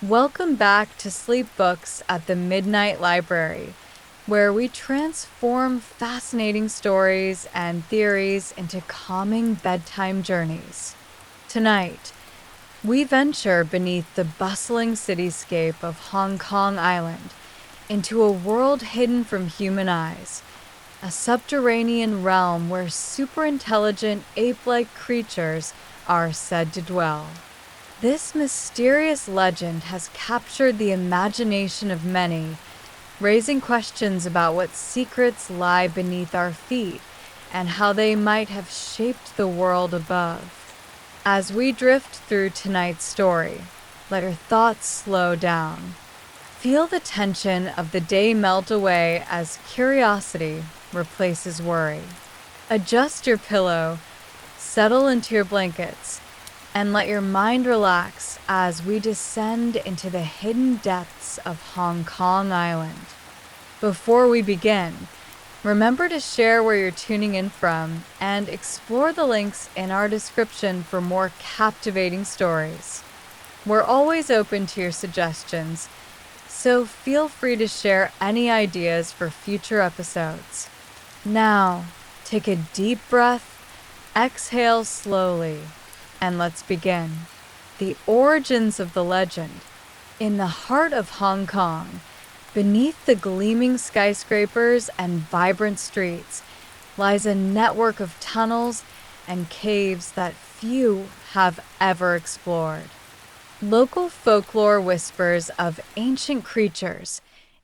Welcome back to Sleep Books at the Midnight Library, where we transform fascinating stories and theories into calming bedtime journeys. Tonight, we venture beneath the bustling cityscape of Hong Kong Island into a world hidden from human eyes, a subterranean realm where superintelligent ape-like creatures are said to dwell. This mysterious legend has captured the imagination of many, raising questions about what secrets lie beneath our feet and how they might have shaped the world above. As we drift through tonight's story, let your thoughts slow down. Feel the tension of the day melt away as curiosity replaces worry. Adjust your pillow, settle into your blankets, and let your mind relax as we descend into the hidden depths of Hong Kong Island. Before we begin, remember to share where you're tuning in from and explore the links in our description for more captivating stories. We're always open to your suggestions, so feel free to share any ideas for future episodes. Now, take a deep breath, exhale slowly, and let's begin. The origins of the legend. In the heart of Hong Kong, beneath the gleaming skyscrapers and vibrant streets, lies a network of tunnels and caves that few have ever explored. Local folklore whispers of ancient creatures,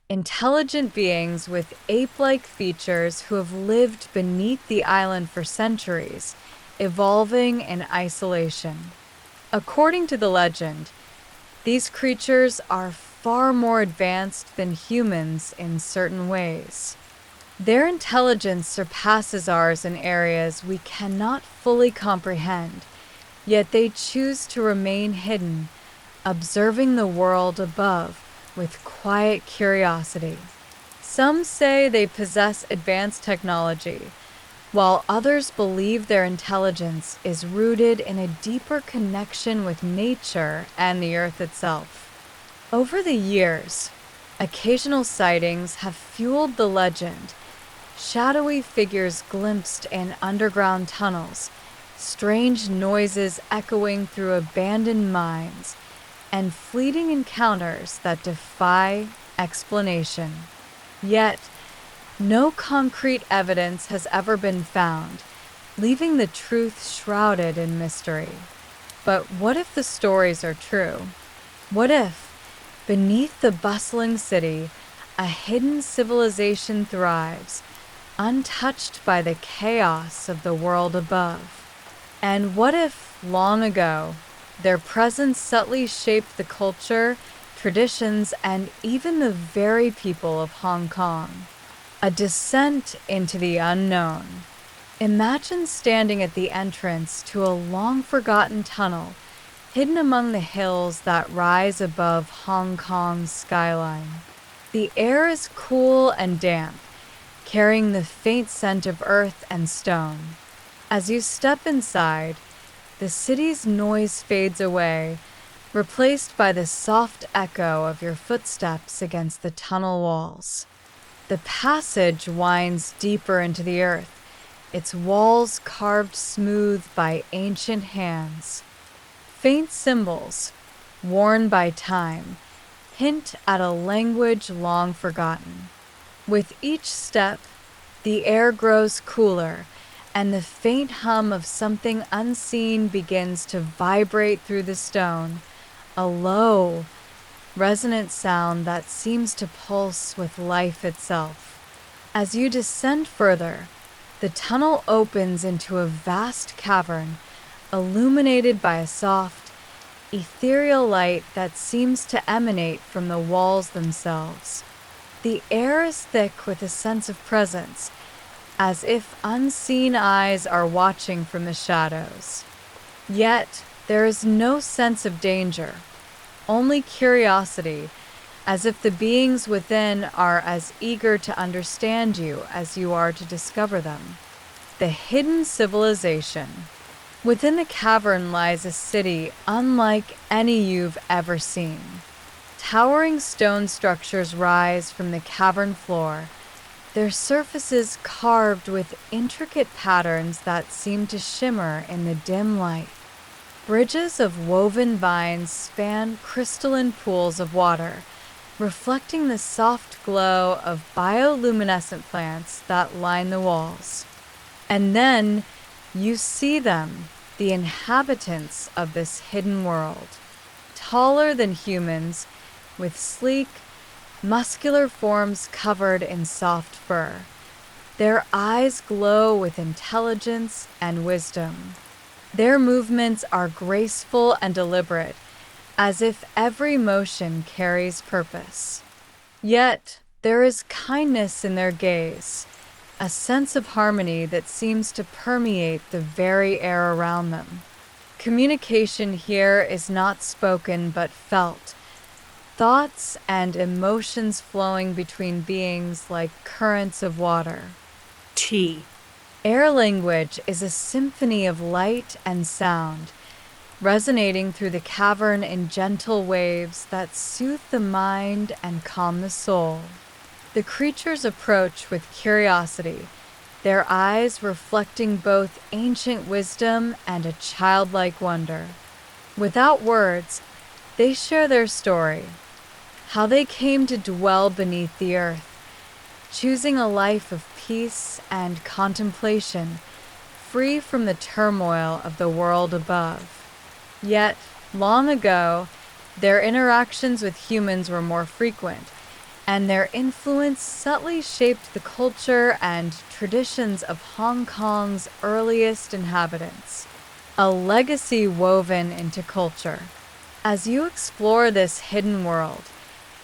intelligent beings with ape-like features who have lived beneath the island for centuries, evolving in isolation. According to the legend, these creatures are far more advanced than humans in certain ways. Their intelligence surpasses ours in areas we cannot fully comprehend, yet they choose to remain hidden, observing the world above with quiet curiosity. Some say they possess advanced technology, while others believe their intelligence is rooted in a deeper connection with nature and the earth itself. Over the years, occasional sightings have fueled the legend. Shadowy figures glimpsed in underground tunnels, strange noises echoing through abandoned mines, and fleeting encounters that defy explanation. Yet, no concrete evidence has ever been found, leaving the truth shrouded in mystery. But what if the stories are true? What if, beneath the bustling city, a hidden civilization thrives, untouched by the chaos of the world above? And what if, long ago, their presence subtly shaped the culture, traditions, and even the very people of Hong Kong? A descent into the unknown. Imagine standing at the entrance to a long-forgotten tunnel, hidden among the hills that rise above Hong Kong's skyline. The air is cool and damp, carrying the faint scent of earth and stone. As you step inside, the city's noise fades away, replaced by the soft echo of your footsteps against the tunnel walls. The passage winds deeper into the earth, its walls carved smooth by ancient hands. Faint symbols, worn by time, hint at a language long forgotten. With each step, the air grows cooler, and the faint hum of something unseen begins to vibrate through the stone, a low, resonant sound that seems to pulse with life itself. As you descend further, the tunnel opens into a vast cavern, illuminated by a soft, ethereal light that seems to emanate from the walls themselves. The air is thick with a sense of presence, as if unseen eyes are watching from the shadows. Yet, there is no sense of danger, only curiosity, as if the beings within are as eager to understand you as you are to discover them. The hidden civilization. Within the cavern lies a city unlike any you've ever seen. Towering stone structures rise from the cavern floor, their surfaces carved with intricate patterns that seem to shimmer in the dim light. Bridges of woven vines span crystalline pools of water, reflecting the soft glow of bioluminescent plants that line the walls. And then you see them, the inhabitants of this hidden world, taller than humans, with sleek, muscular forms covered in soft fur. Their eyes glow with intelligence and wisdom. Their movements are graceful and deliberate, as if every motion carries purpose. Yet there is kindness in their gaze, a sense of harmony that seems to permeate the very air around them. Communication here is not spoken but felt, thoughts and emotions flowing between beings like currents of water. T. Air language is a symphony of light and sound, resonating through the cavern in gentle waves that soothe the mind and calm the soul. The creatures approach with curiosity, their eyes reflecting both ancient wisdom and a childlike wonder. Without words, they share their story, how they came to dwell beneath the earth, choosing a life of peace and contemplation, free from the turmoil of the world above. Yet, long ago, their interactions with humans were more frequent, and their influence subtly shaped the culture and traditions of Hong Kong's earliest inhabitants, a legacy woven into culture. As you explore this hidden world,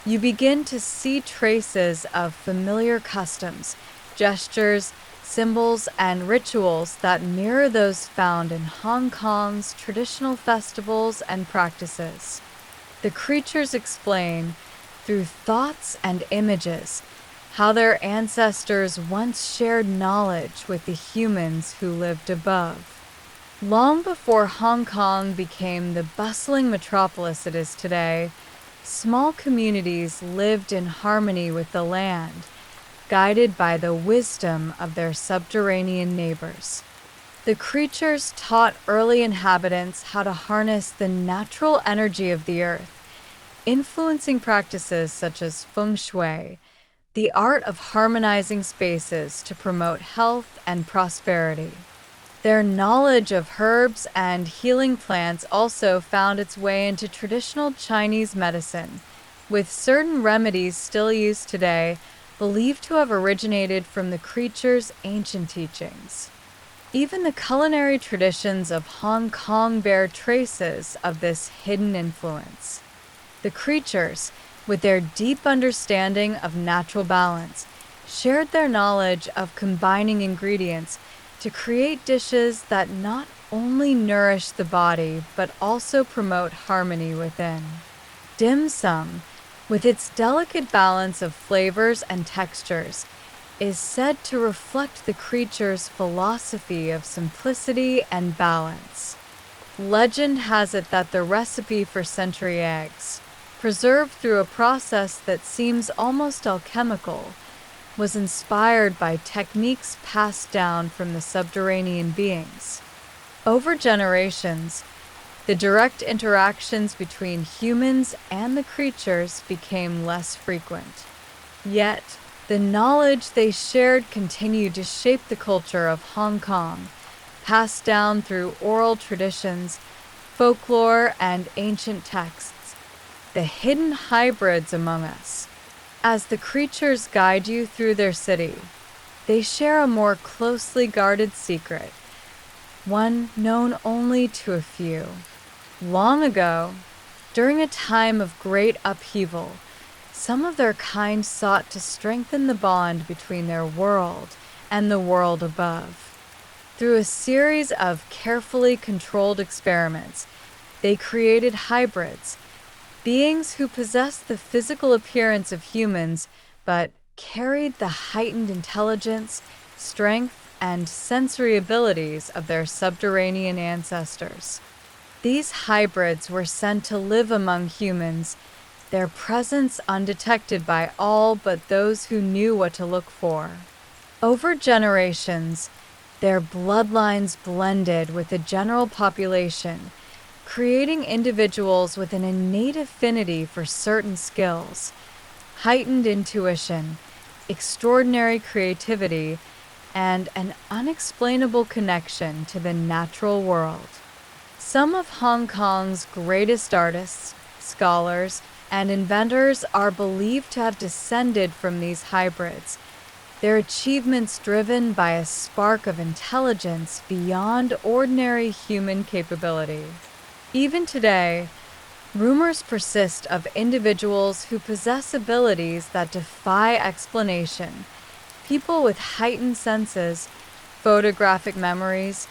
you begin to see traces of familiar customs, gestures, symbols, and rituals that mirror those found in Hong Kong's traditional festivals and practices. The creatures explain, through thoughts and images, how their ancestors once shared knowledge with the humans who lived above. Long before Hong Kong became the bustling metropolis it is today, small communities lived in harmony with the land, guided by the wisdom of their subterranean neighbors. The creatures taught early inhabitants how to harness the natural energy of the earth, influencing practices such as feng shui, the art of harmonizing spaces to promote health and prosperity. Their knowledge of herbs and healing plants also found its way into traditional Chinese medicine, with certain remedies still used today believed to have originated from the creatures' ancient teachings. Even the culinary traditions of Hong Kong bear traces of this hidden influence. The creatures, with their deep understanding of natural balance, shared their knowledge of combining ingredients to create dishes that not only nourish the body but also promote harmony within. Dim sum, with its delicate balance of flavors and textures, is said to reflect the creature's philosophy of simplicity and balance. Legend has it that the recipe for century eggs, preserved through a process that seems almost alchemical, was inspired by techniques passed down from the subterranean beings. Over generations, the direct interactions between humans and the creatures became less frequent. Yet, the knowledge they shared continued to shape the culture of Hong Kong, passed down through oral traditions, folklore, and ancient texts. The hidden hybrids among us. As the creatures guide you through their city, they share a more closely guarded secret, one known only to a few. Long ago, during a time of great upheaval, some of their kind sought to strengthen the bond between their world and the world above. Through a series of carefully controlled experiments, they created hybrids, beings who possessed the physical appearance of humans but carried the heightened intelligence, strength, and sensory abilities of their subterranean ancestors. These hybrids were sent to live among humans, their presence undetected by all but those who knew what to look for. Over generations, their bloodlines blended with the general population, creating individuals with an innate affinity for certain skills, heightened intuition, extraordinary creativity, and an unexplainable connection to the natural world. Some of Hong Kong's greatest artists, scholars, and inventors are believed to have descended from these hybrids, their achievements driven by a spark of intelligence beyond ordinary human capability. Even today, rumors persist of individuals who possess abilities that defy explanation, people with heightened senses, photographic memories,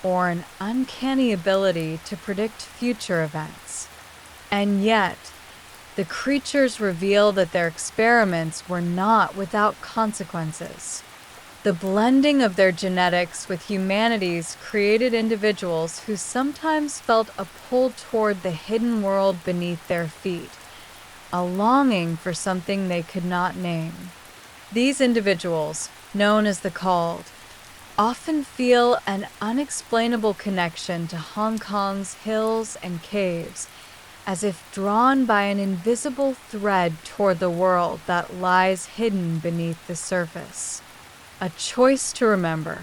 or an uncanny ability to predict future events. And yet, the creatures reveal that their experiments were not without consequences. The blending of their genetics with humanity's created individuals who sometimes felt a pull toward the hidden world beneath their feet, a longing for something they could not name. These individuals, known as the Called, often feel an unexplainable connection to Hong Kong's hills and caves, as if drawn by an invisible thread toward the world that lies hidden beneath the surface. A choice to remember.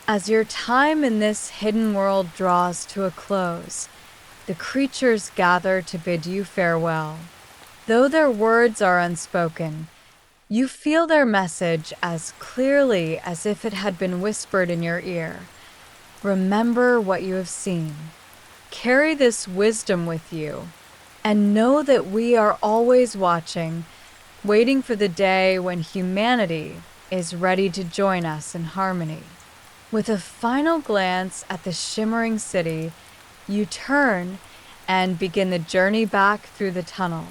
As your time in this hidden world draws to a close, the creatures gather to bid you farewell. Though their words are unspoken, you feel their message as clearly as if it had been whispered in your ear. Remember what you have seen. Carry this wisdom with you, and know that we are always watching, waiting for the day when humanity is ready to join us in harmony. With a final glance at the shimmering city, you turn and begin the journey back through the tunnel.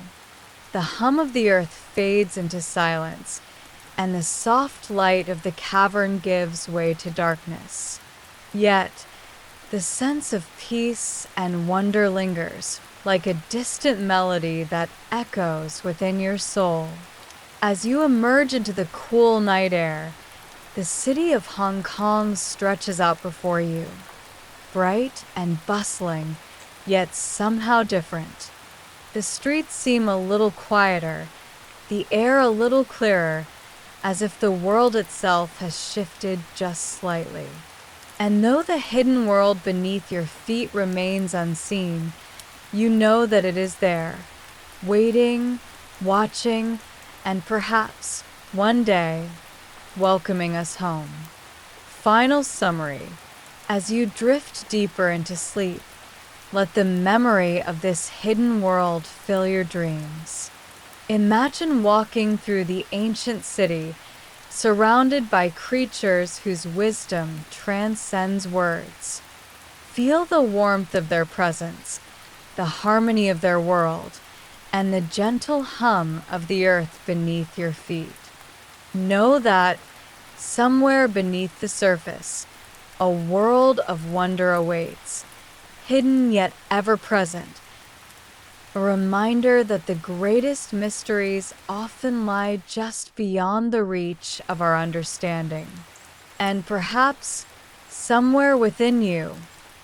The hum of the earth fades into silence, and the soft light of the cavern gives way to darkness. Yet, the sense of peace and wonder lingers, like a distant melody that echoes within your soul. As you emerge into the cool night air, the city of Hong Kong stretches out before you, bright and bustling, yet somehow different. The streets seem a little quieter, the air a little clearer, as if the world itself has shifted just slightly. And though the hidden world beneath your feet remains unseen, you know that it is there, waiting, watching, and perhaps, one day, welcoming us home. Final summary. As you drift deeper into sleep, let the memory of this hidden world fill your dreams. Imagine walking through the ancient city, surrounded by creatures whose wisdom transcends words. Feel the warmth of their presence, the harmony of their world, and the gentle hum of the earth beneath your feet. Know that, somewhere beneath the surface, a world of wonder awaits, hidden yet ever present, a reminder that the greatest mysteries often lie just beyond the reach of our understanding. And perhaps, somewhere within you,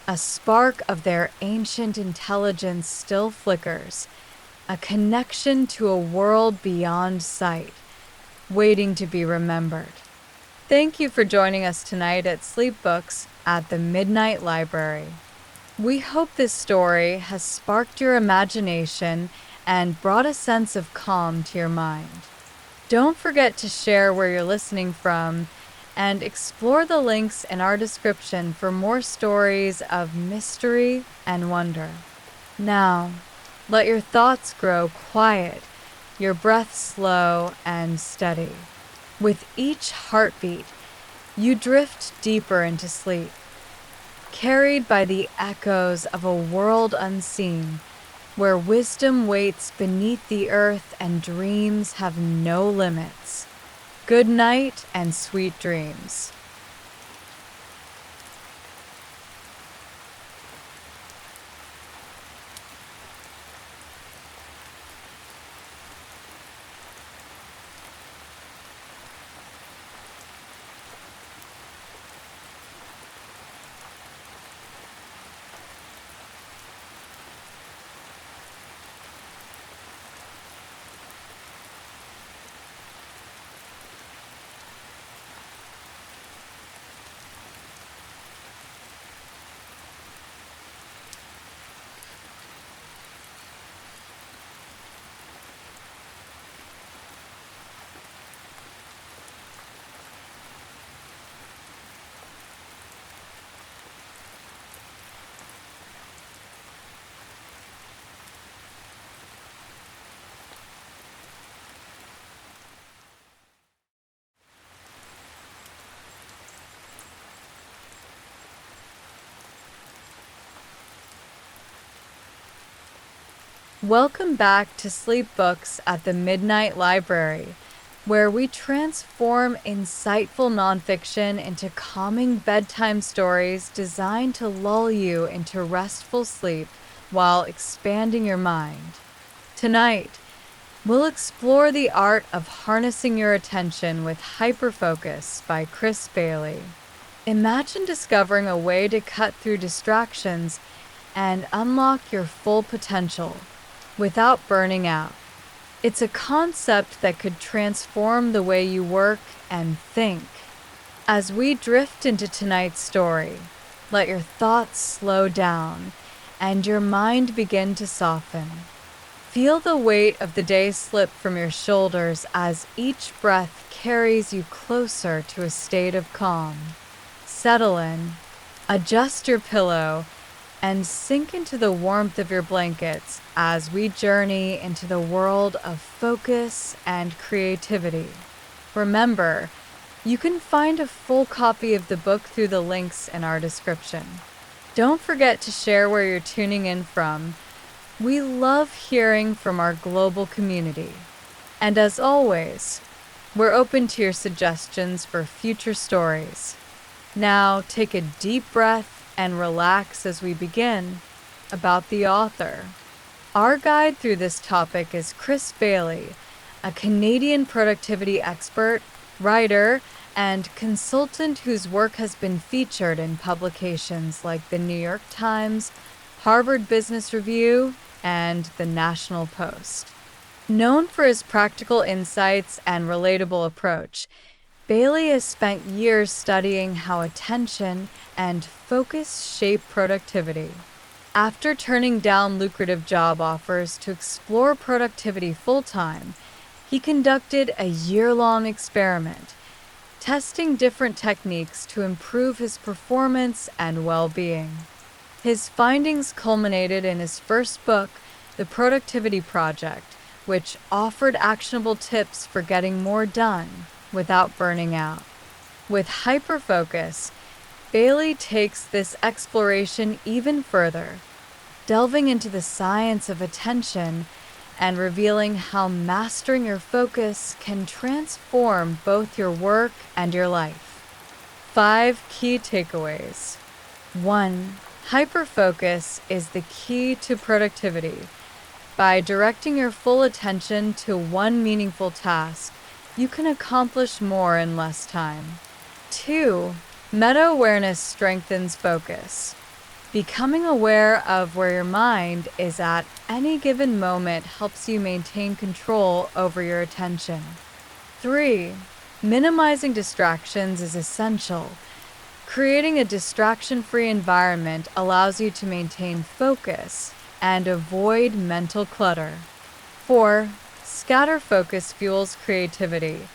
a spark of their ancient intelligence still flickers, a connection to a world beyond sight, waiting to be remembered. Thank you for joining us tonight at Sleep Books at the Midnight Library. We hope this story has sparked your imagination and brought a sense of calm to your mind. Don't forget to share where you're listening from and explore the links in our description for more stories of mystery and wonder. Now, let your thoughts grow quiet, your breath slow and steady. With each heartbeat, you drift deeper into sleep, carried by the echoes of a world unseen, where wisdom waits beneath the earth and dreams have no limits. Good night and sweet dreams. Welcome back to Sleep Books at the Midnight Library, where we transform insightful nonfiction into calming bedtime stories designed to lull you into restful sleep while expanding your mind. Tonight, we'll explore the art of harnessing your attention with Hyperfocus by Chris Bailey. Imagine discovering a way to cut through distractions and unlock your full potential without burning out. It's a concept that could transform the way you work and think. As we drift into tonight's story, let your thoughts slow down and your mind begin to soften. Feel the weight of the day slip from your shoulders as each breath carries you closer to a state of calm. Settle in, adjust your pillow, and sink into the warmth of your blankets as we journey into the world of focus and creativity. Remember, you can find a full copy of the book through the links in our description. Don't forget to share where you're tuning in from. We love hearing from our global community. And as always, we're open to your suggestions for future stories. Now take a deep breath and relax as we begin. About the author. Our guide through this topic is Chris Bailey, a Canadian productivity expert, writer, and consultant whose work has been featured in publications like the New York Times, Harvard Business Review, and the National Post. Known for his practical insights and relatable approach, Bailey has spent years studying how attention and focus shape productivity. After turning down lucrative job offers to explore productivity full-time, he conducted a year-long experiment, testing different techniques to improve his performance and well-being. His findings culminated in his first book, The Productivity Project, which offered actionable tips for getting more done without burning out. With Hyperfocus, Bailey takes this exploration even further, delving into the science of attention and revealing how mastering your focus can transform both your work and your life. 5 key takeaways. 1. Hyperfocus is the key to productivity. By directing your full attention to one meaningful task, you can accomplish more in less time. 2. Meta-awareness strengthens focus. Becoming aware of where your mind is at any given moment helps you maintain control over your attention. 3. Minimizing distractions is essential. Creating a distraction-free environment allows you to maintain focus and avoid mental clutter. 4. Scatter focus fuels creativity.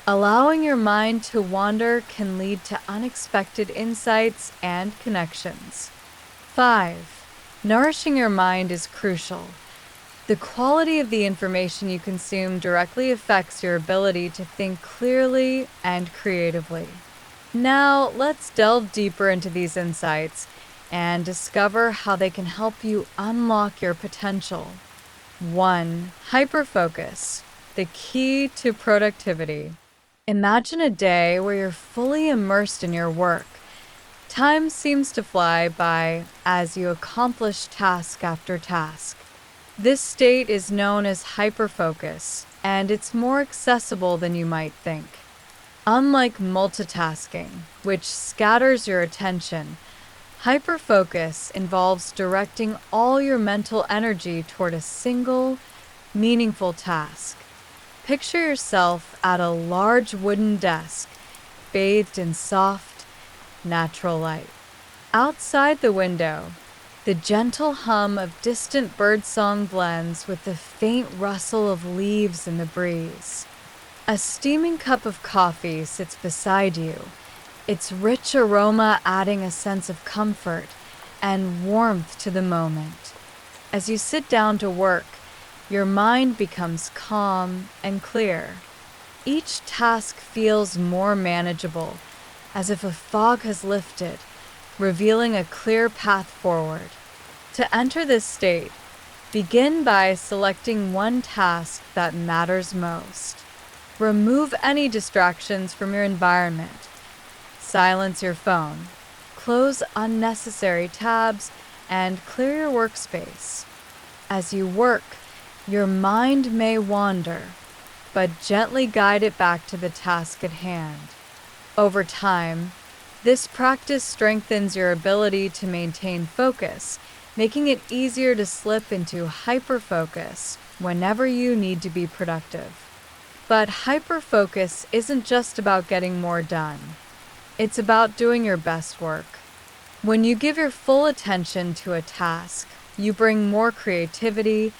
Allowing your mind to wander can lead to unexpected insights and connections. 5. Nourishing your mind is crucial. The quality of the information you consume directly affects your ability to think clearly and creatively. Now, let's delve deeper into these insights and discover how they can help you unlock your potential. 1. Hyperfocus, the key to productivity. Imagine a day where you're fully immersed in your work. Time seems to fly by as you accomplish task after task. This state is known as hyperfocus, and it's more accessible than you might think. Unlike multitasking, which scatters your attention, hyperfocus involves directing all your mental energy toward a single, meaningful task. Picture yourself at a large wooden desk, bathed in soft, natural light. Outside the window, the gentle hum of distant birdsong blends with the faint rustle of leaves in the breeze. A steaming cup of coffee sits beside you, its rich aroma adding a sense of comfort and warmth to the moment. As you sit down to work, your mind becomes calm and clear. Each task feels more manageable, as if a fog has lifted, revealing a clear path forward. To enter this state, Begin by selecting one task that matters most. Remove any distractions from your environment. Silence your phone. Close unnecessary tabs and clear your workspace. As you work, your mind may wander, but gently guide it back to the task at hand. Over time, this practice strengthens your ability to maintain focus, making it easier to slip into hyperfocus whenever you need to be productive. But hyperfocus isn't just about getting more done. It's about doing your best work. When you give your full attention to a task, you bring more creativity,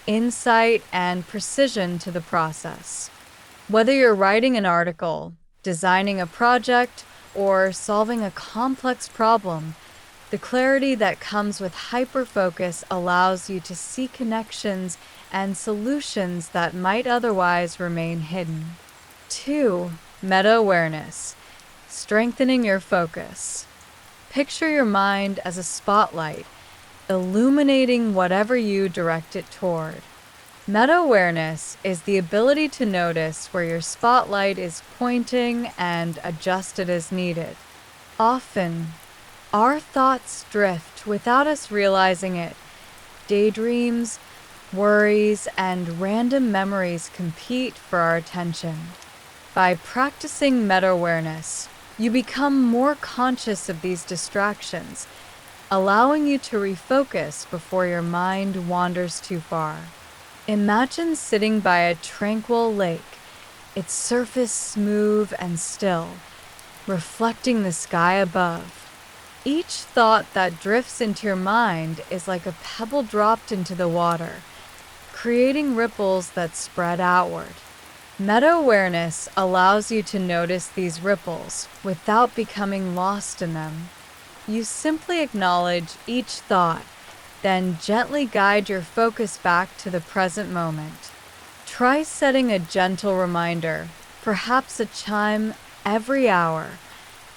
insight, and precision to the process. Whether you're writing an article, designing a project, or solving a complex problem, the clarity that comes with hyperfocus allows you to see connections and solutions that might otherwise remain hidden. 2. Meta-awareness. Strengthening your focus. Picture your mind as a spotlight, illuminating whatever you direct it toward. Meta-awareness is the ability to notice where your spotlight is pointing and adjust it as needed. Often, our thoughts drift without us realizing it. Daydreams, worries, and random memories compete for our attention. By practicing meta-awareness, you become more conscious of these distractions, allowing you to refocus before your mind wanders too far. Imagine sitting by a tranquil lake, its surface smooth and still, reflecting the sky above. Each thought that drifts into your mind is like a pebble dropped into the water, creating ripples that spread outward. Meta-awareness allows you to notice these ripples without becoming lost in them. You simply acknowledge each thought, then gently guide your focus back to the present moment. Try setting a gentle reminder, perhaps a chime every hour,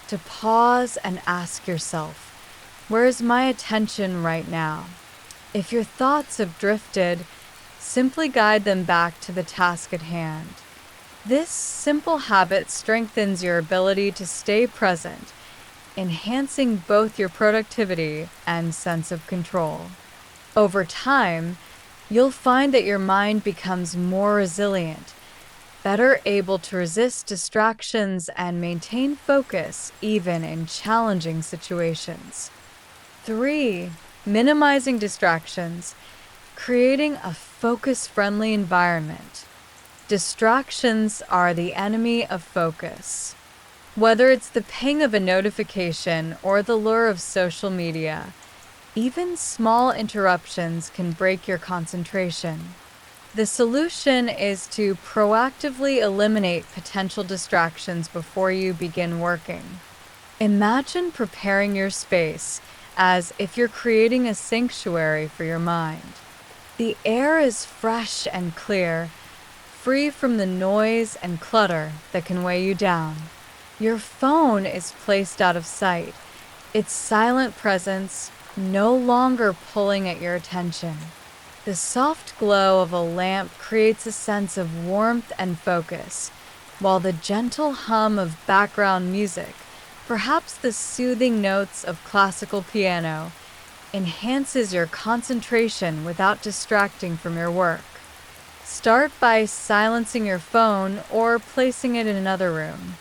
to pause and ask yourself, where is my attention right now? If your thoughts have drifted, simply guide them back to the task at hand. This simple habit strengthens your ability to stay present, enhancing both your productivity and sense of control. Over time, you'll find that your mind becomes more resilient, better able to resist distractions and maintain focus even in challenging situations. 3. Minimizing distractions, creating a focus-friendly environment. Distractions are the enemy of focus. Whether it's the ping of a notification or the lure of social media, even small interruptions can break your concentration. The solution is to proactively eliminate potential distractions before you begin working. Imagine preparing your space as if you're creating a sanctuary for your mind. The air is fresh and clear, free from the noise and clutter that can weigh you down. Your phone is placed out of sight, its silent presence no longer pulling at your attention. The soft glow of a lamp creates a sense of warmth and focus, while the gentle hum of background music, perhaps the soothing notes of classical piano, enhances your concentration without distracting from your work. Start by silencing your phone or placing it in another room.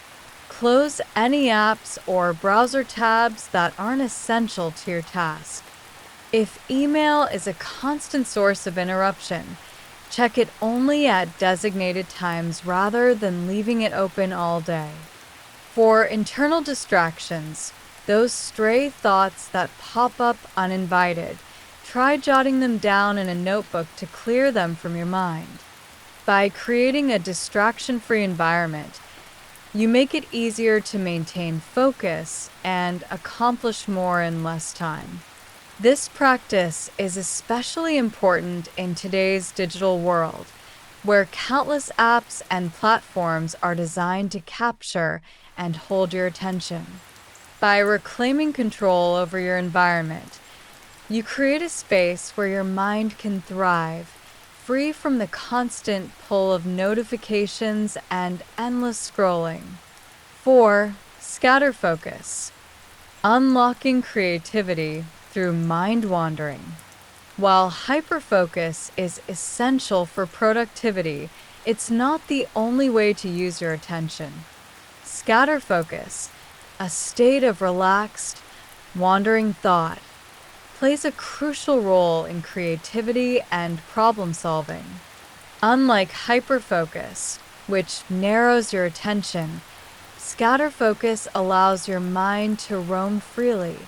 Close any apps or browser tabs that aren't essential to your task. If email is a constant source of interruption, check it only at designated times rather than leaving it open all day. For internal distractions, those stray thoughts that pop up uninvited, try jotting them down in a notebook to clear them from your mind. By creating a distraction-free environment, you make it easier to maintain focus and accomplish more in less time. This practice is especially important in today's digital world, where countless apps and platforms are designed to capture and hold your attention. By reclaiming control over your environment, You create a space where your mind can thrive, free from the constant pull of notifications and endless scrolling. 4. Scatter focus. Unlocking creativity through mind wandering. While hyperfocus is essential for productivity, it's not the only way to use your attention. Scatter focus, a state of relaxed, wandering thought, plays a crucial role in creativity and problem solving. Unlike hyperfocus, which narrows your attention, scatter focus allows your mind to roam freely,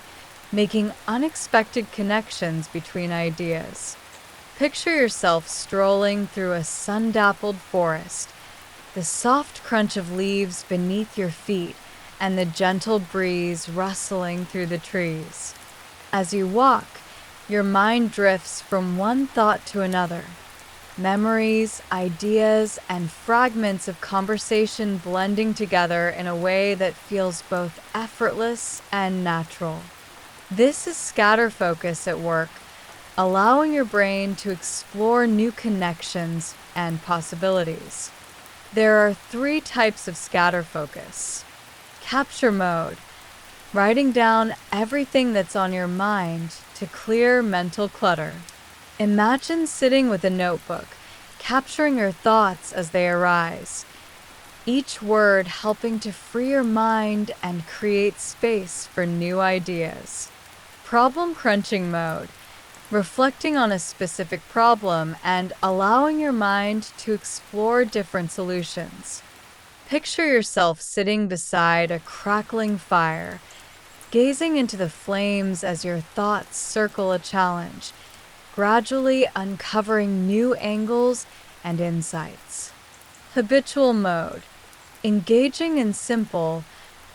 making unexpected connections between ideas. Picture yourself strolling through a sun-dappled forest, the soft crunch of leaves beneath your feet and the gentle breeze rustling through the trees. As you walk, your mind drifts from one thought to another. Memories, ideas, and fragments of conversation blending together in a way that feels both effortless and natural. This is scatter focus at work, allowing your brain to explore new connections and possibilities. There are 3 types of scatter focus. Capture mode, writing down everything that's on your mind to clear mental clutter. Imagine sitting with a notebook, capturing your thoughts as they arise, each word helping to free your mind and create space for new ideas. Problem crunching mode, reflecting on a specific problem and allowing your mind to explore different solutions. Picture yourself sitting beside a crackling fire, gazing into the flames as your thoughts circle a challenge, gradually uncovering new angles and insights. Habitual mode, engaging in simple,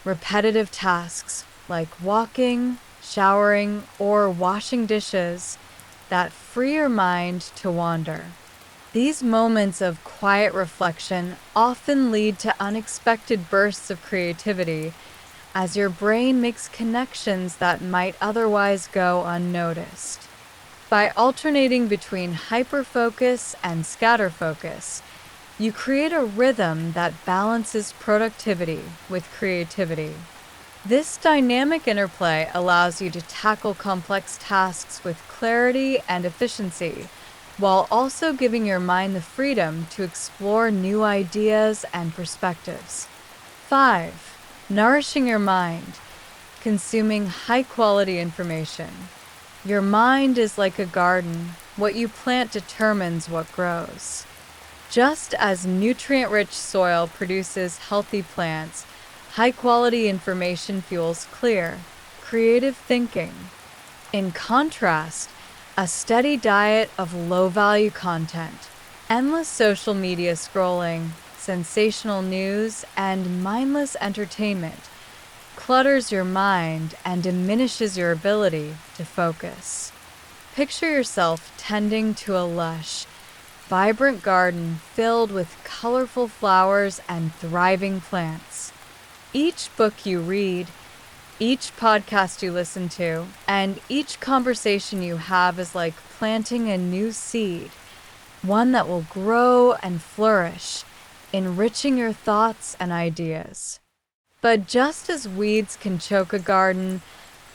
repetitive tasks like walking, showering, or washing dishes that free your mind to wander. These moments of quiet reflection often lead to unexpected bursts of creativity as your brain makes connections that might otherwise go unnoticed. By alternating between hyperfocus and scatter focus, you create a rhythm that balances productivity with creativity. This dynamic interplay allows you to tackle complex tasks with clarity and efficiency, while also giving your mind the freedom to explore new ideas and perspectives. 5. Nourishing your mind, consuming high-quality information. Your mind is like a garden. What you plant determines what grows. Just as nutrient-rich soil produces healthy plants, high-quality information fuels clear, creative thinking. In contrast, a steady diet of low-value content, endless social media scrolling, sensational news, and mindless entertainment clutters your mind and diminishes your ability to focus. Picture yourself tending to a lush, vibrant garden filled with colorful flowers and thriving plants. Each book you read, each podcast you listen to, and each conversation you have is like planting a new seed, one that will grow and flourish, enriching your thoughts and ideas. But just as weeds can choke a garden,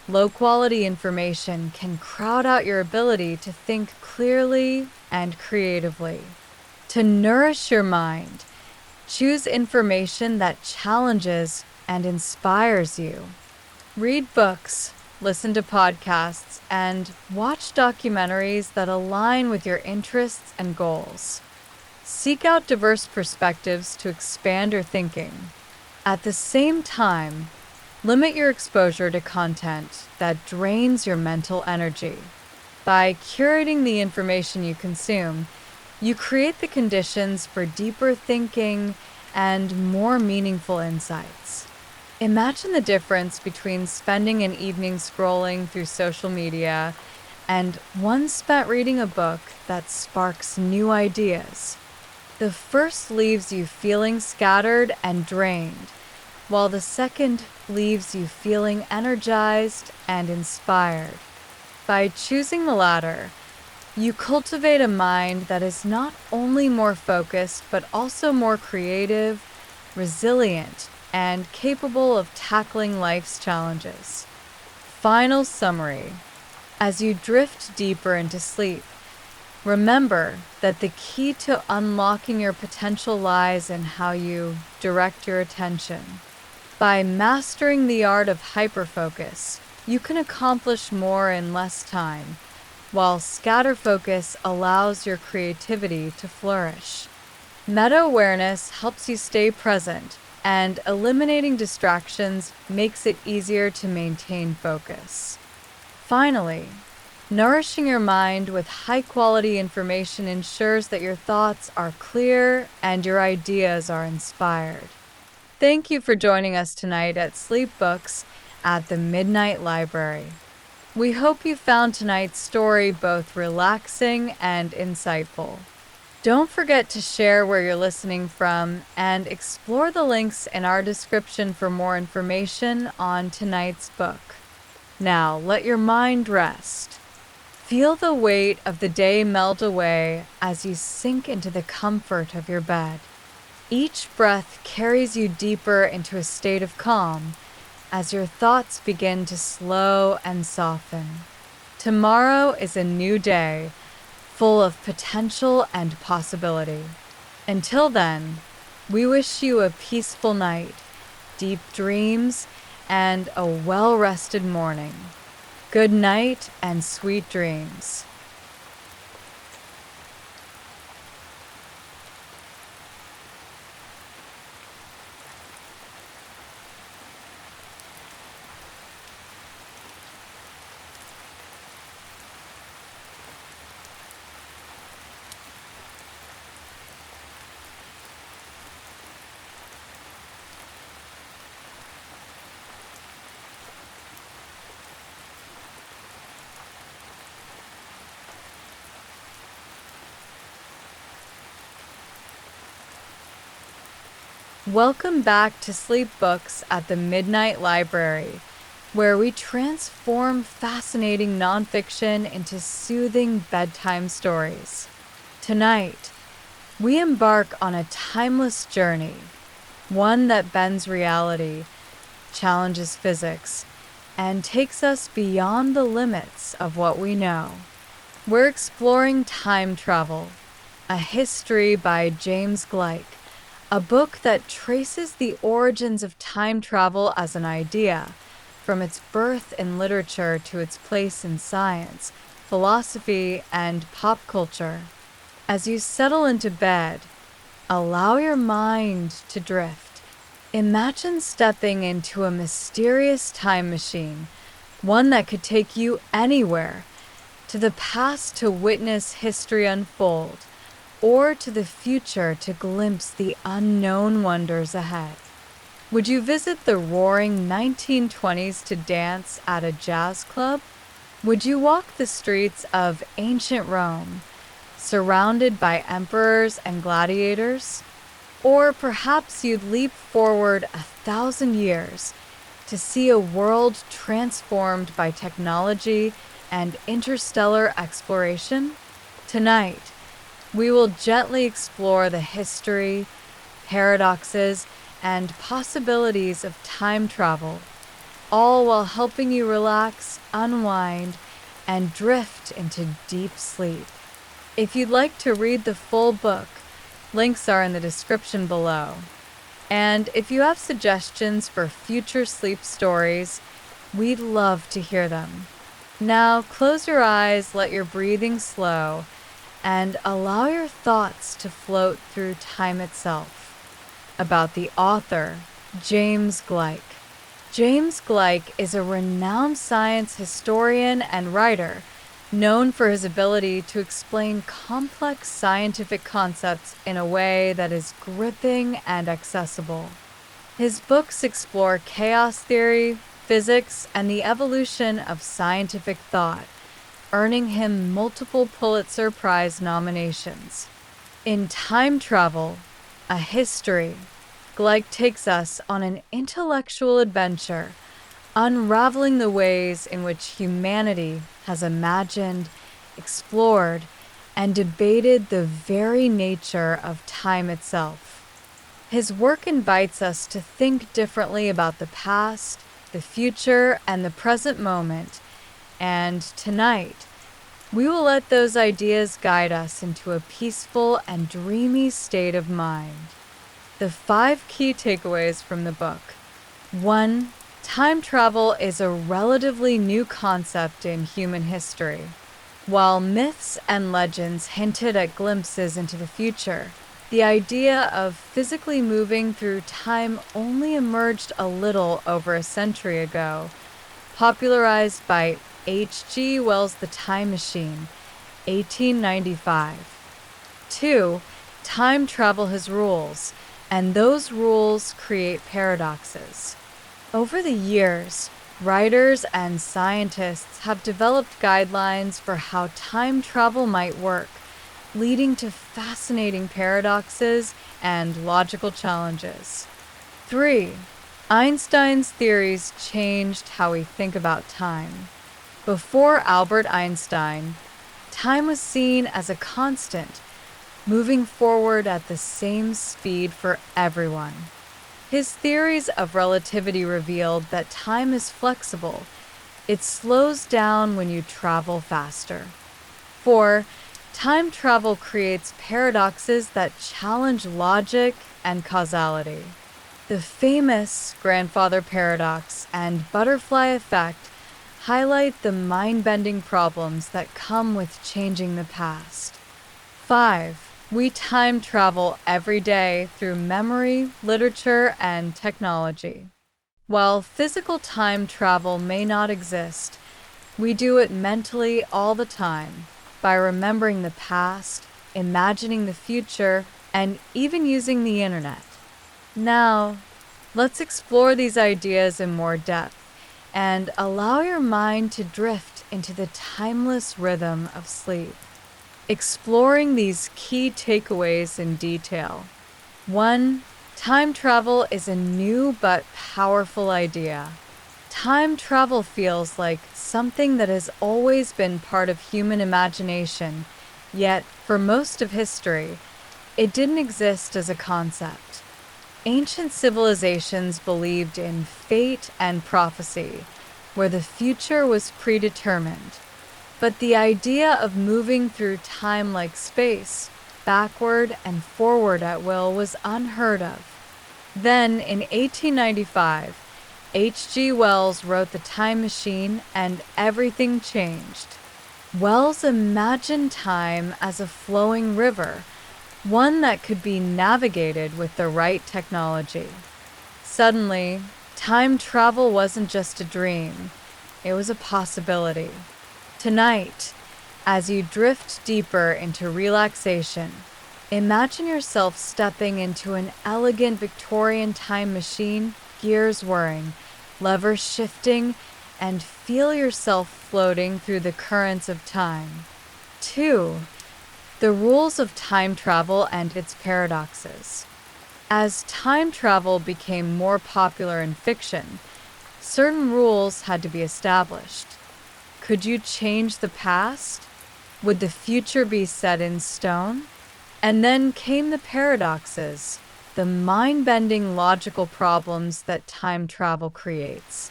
low-quality information can crowd out your ability to think clearly and creatively. To nourish your mind, choose information that challenges and inspires you. Read books, listen to podcasts, and watch documentaries that align with your interests and goals. Seek out diverse perspectives to expand your thinking. At the same time, limit your exposure to content that drains your mental energy. By curating the information you consume, you create the conditions for deeper thinking and more meaningful insights. Imagine the difference between spending an evening scrolling through social media and one spent reading a book that sparks new ideas. The first leaves you feeling scattered and drained, while the second leaves you feeling energized and inspired. By choosing the latter, you cultivate a mind that is not only more focused, but also more creative, resilient, and capable of tackling life's challenges. Final summary. As you drift deeper into sleep, remember that the key to unlocking your potential lies in how you direct your attention. By mastering the art of hyperfocus, you can accomplish more in less time, while scatter focus allows your creativity to flourish. Meta-awareness helps you stay present, and eliminating distractions makes it easier to maintain focus. Finally, nourishing your mind with high-quality information ensures that your thoughts are clear and your ideas are inspired. Thank you for joining us tonight at Sleep Books at the Midnight Library. We hope you found tonight's story both relaxing and insightful. Don't forget to share where you're listening from and explore the links in our description for more information on tonight's book. Now, let your mind rest. Feel the weight of the day melt away as you sink into the comfort of your bed. Each breath carries you deeper into a state of calm as your thoughts begin to slow and soften. Tomorrow is a new day, full of potential and possibility. Until then, we wish you a peaceful night, deep dreams, and a well-rested morning. Good night and sweet dreams. Welcome back to Sleep Books at the Midnight Library, where we transform fascinating nonfiction into soothing bedtime stories. Tonight, we embark on a timeless journey, one that bends reality, challenges physics, and takes us beyond the limits of what we know. We're exploring Time Travel, a history by James Gleick, a book that traces the origins of time travel as an idea, from its birth in literature to its place in science, philosophy, and pop culture. As you settle into bed, allow your mind to drift. Imagine stepping into a mysterious time machine, one that could take you anywhere, to the past to witness history unfold, or to the future to glimpse the unknown wonders ahead. Would you visit the roaring 1920s to dance at a jazz club? Would you walk the streets of ancient Rome, surrounded by emperors and gladiators? Or perhaps you'd leap forward 1,000 years to see a world transformed by technology and interstellar exploration? Tonight, we will gently explore the history, paradoxes, and possibilities of time travel, all while helping you relax, unwind, and drift into deep sleep. If you'd like to read the full book, links are in the description below. And if you have suggestions for future sleep stories, we'd love to hear them. Now close your eyes, let your breathing slow, and allow your thoughts to float through time itself. About the author, James Gleick. James Gleick is a renowned science historian and writer, known for his ability to explain complex scientific concepts in a way that is gripping and accessible. His books explore chaos theory, physics, and the evolution of scientific thought, earning him multiple Pulitzer Prize nominations. In Time Travel, a History, Gleick takes us on an intellectual adventure, unraveling the ways in which humanity has imagined, explored, and debated the very nature of time itself. His work invites us to think differently about the past, the future, and the present moment, and tonight, we will let those ideas guide us into a peaceful and dreamy state of mind. The 5 key takeaways from the book. 1. Time travel is a relatively new concept in human history. While myths and legends hinted at glimpses into the future, the idea of physically moving through time only emerged a little over a century ago, popularized by H.G. Wells' The Time Machine, 1895. 2. Time travel has rules, and those rules create paradoxes. Over the years, writers and scientists have developed guidelines for how time travel might work, leading to fascinating paradoxes and logical challenges. 3. Einstein's theories changed how we think about time. Before Albert Einstein, time was seen as a constant, moving forward at the same speed for everyone. His theories of relativity revealed that time is flexible. It slows down when you travel faster. 4. Time travel creates paradoxes that challenge logic and causality. The famous grandfather paradox and butterfly effect highlight the mind-bending problems that come with changing the past. 5. We time travel every day through memory, literature, and technology. While physical time travel may not exist, we do it mentally all the time by remembering the past, imagining the future, and even using the internet. Now, let's explore these ideas in more depth and allow your mind to drift into the timeless rhythm of sleep. Exploring these key takeaways in detail. 1. Time travel is a new but powerful idea. Time travel feels like something that has always been part of human imagination, yet, for most of history, it didn't exist as a concept. Ancient civilizations believed in fate and prophecy, where the future was predetermined. But the idea of moving through time like space, backward and forward at will, was unheard of. Then, in 1895, H.G. Wells wrote The Time Machine, and everything changed. Wells imagined time as a flowing river, one that could be navigated with the right technology. Suddenly, time travel wasn't just a dream, it was a possibility. Tonight, as you drift deeper into relaxation, imagine yourself stepping into an elegant Victorian time machine, gears whirring, levers shifting, and feel yourself floating through the currents of time. 2. The rules of time travel and its paradoxes. As time travel became more popular in fiction, certain rules had to be established. Could you change the past? Would the future be set in stone? And then came the paradoxes, the mind-bending logical problems that time travel creates.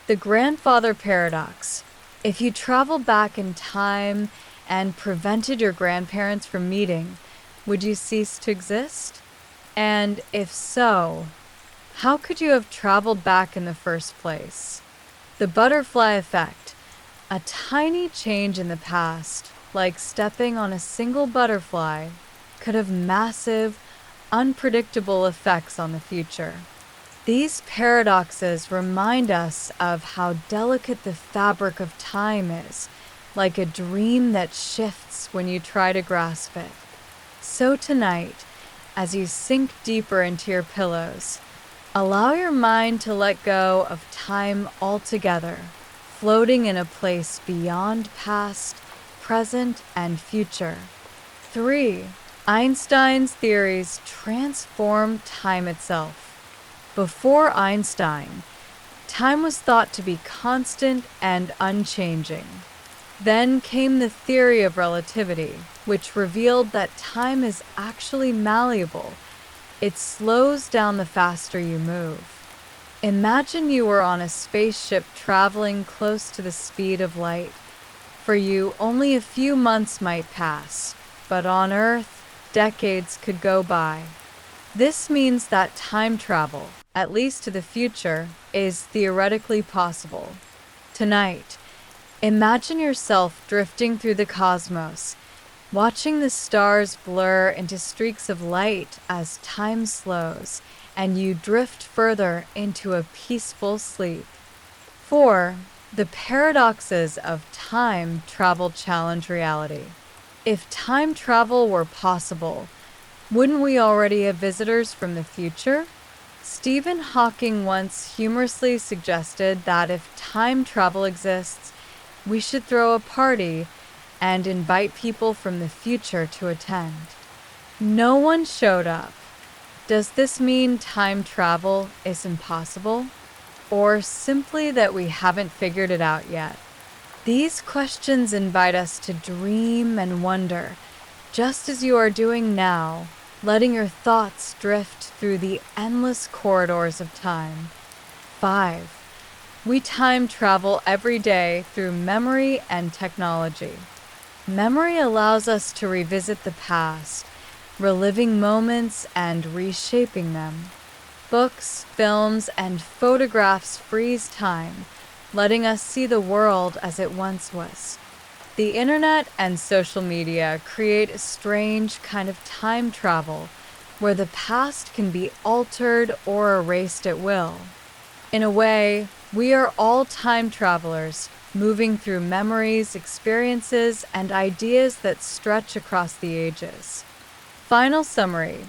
The grandfather paradox. If you traveled back in time and prevented your grandparents from meeting, would you cease to exist? And if so, how could you have traveled back in the first place? The butterfly effect. A tiny change in the past, like stepping on a single butterfly, could have massive, unpredictable effects on the future. These paradoxes remind us of how delicate the fabric of time is, like a dream that shifts when you try to grasp it. So tonight, as you sink deeper into your pillows, allow your mind to let go of time altogether, floating in a place beyond past, present, and future. 3. Einstein's theories transformed time itself. Before Einstein, Time was thought to be constant and unchanging. Then came the theory of relativity, which revealed that time is actually malleable. It slows down the faster you move. Imagine you were on a spaceship traveling close to the speed of light. For you, only a few months might pass, but on Earth, decades could go by. This means that time travel, at least to the future, is theoretically possible. Tonight, imagine yourself drifting through the cosmos, watching the stars blur into streaks of light as time slows and you drift further into a peaceful sleep. 4. The paradoxes of time travel challenge reality. If time travel were possible, wouldn't we already have visitors from the future? Stephen Hawking once humorously suggested that if time travel exists, we should throw a party and invite people from the future to attend. No one showed up. Does this mean time travel is impossible? Or simply that we haven't figured it out yet? These questions invite us to dream and wonder, just as you are doing now, letting your thoughts drift through the endless corridors of time. 5. We time travel every day through memory and technology. Memory allows us to revisit the past, reliving moments and reshaping them. Books, films, and photographs freeze time, letting us see the world as it once was. The internet and social media create a strange kind of time travel where the past can be altered or erased at will. In a way, we are all time travelers, moving through memories, experiences, and ideas that stretch across the ages. Final summary.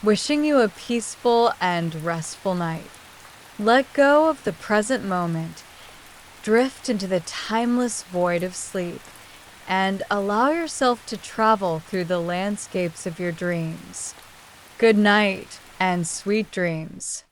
Wishing you a peaceful and restful night. Let go of the present moment, drift into the timeless void of sleep, and allow yourself to travel through the landscapes of your dreams. Good night and sweet dreams.